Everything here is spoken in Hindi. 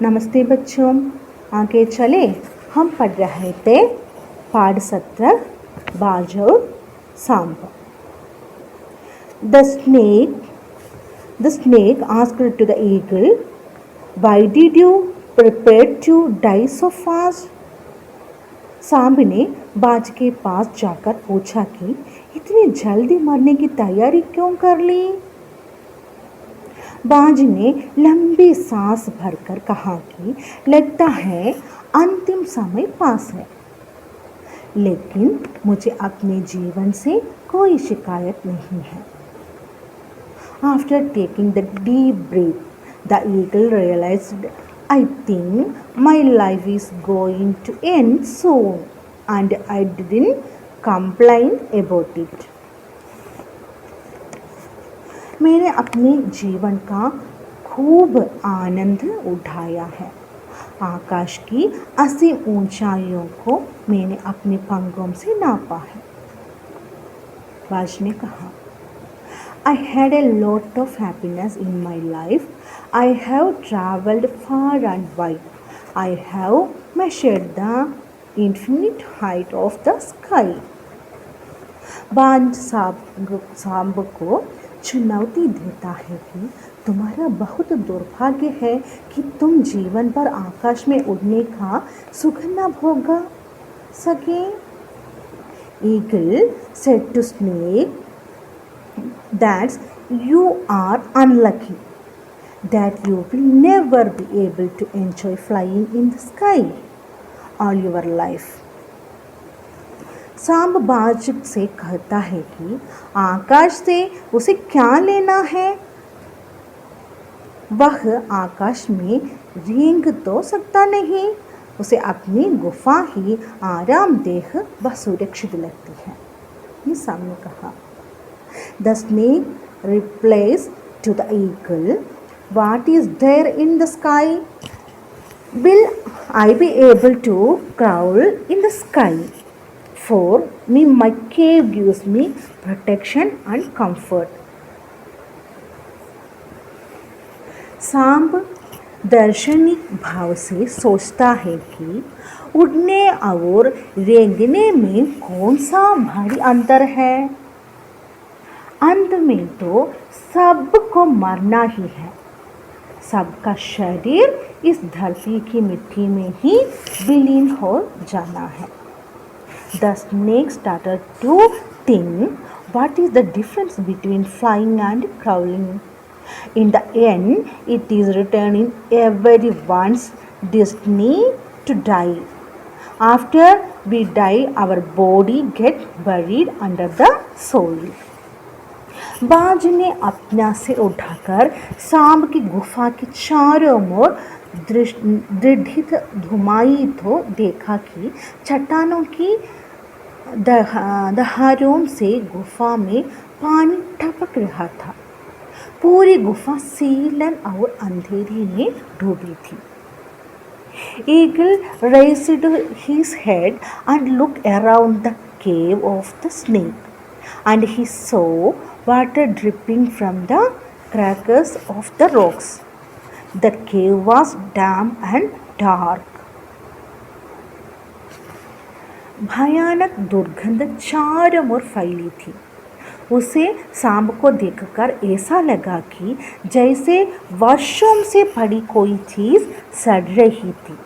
नमस्ते बच्चों, आगे चले। हम पढ़ रहे थे पाठ 17 बाज और सांप। The snake asked to the eagle, "Why did you prepare to die so fast?" सांप ने बाज के पास जाकर पूछा कि इतनी जल्दी मरने की तैयारी क्यों कर ली। बाज ने लंबी सांस भरकर कहा कि लगता है अंतिम समय पास है, लेकिन मुझे अपने जीवन से कोई शिकायत नहीं है। After taking the deep breath, the eagle realized, I think my life is going to end soon, and I didn't complain about it. मैंने अपने जीवन का खूब आनंद उठाया है। आकाश की असीम ऊंचाइयों को मैंने अपने पंखों से नापा है। बाज ने कहा, I had a lot of happiness in my life. I have traveled far and wide. I have measured the infinite height of the sky. बाज सांप को चुनौती देता है कि तुम्हारा बहुत दुर्भाग्य है कि तुम जीवन भर आकाश में उड़ने का सुख न भोग सके। Eagle said to snake that you are unlucky, that you will never be able to enjoy flying in the sky all your life. सांप बाज से कहता है कि आकाश से उसे क्या लेना है। वह आकाश में रेंग तो सकता नहीं, उसे अपनी गुफा ही आरामदेह व सुरक्षित लगती है। ये सामने कहा। The snake replies to the eagle, "What is there in the sky? Will I be able to crawl in the sky? For me, my cave gives me protection and comfort." सांप दार्शनिक भाव से सोचता है कि उड़ने और रेंगने में कौन सा भारी अंतर है। अंत में तो सबको मरना ही है, सबका शरीर इस धरती की मिट्टी में ही विलीन हो जाना है। The snake started to think, what is the difference between flying and crawling? In the end, it is written in everyone's destiny to die. After we die, our body gets buried under the soil. बाज ने अपना सिर उठाकर सांप की गुफा के चारों ओर दृढ़ित घुमाई तो देखा कि चट्टानों की दहारों से गुफा में पानी टपक रहा था। पूरी गुफा सीलन और अंधेरी में डूबी थी। Eagle raised his head and looked around the cave of the snake, and he saw water dripping from the cracks of the rocks. The cave was damp and dark. भयानक दुर्गंध चारों ओर फैली थी। उसे सांप को देखकर ऐसा लगा कि जैसे वर्षों से पड़ी कोई चीज़ सड़ रही थी।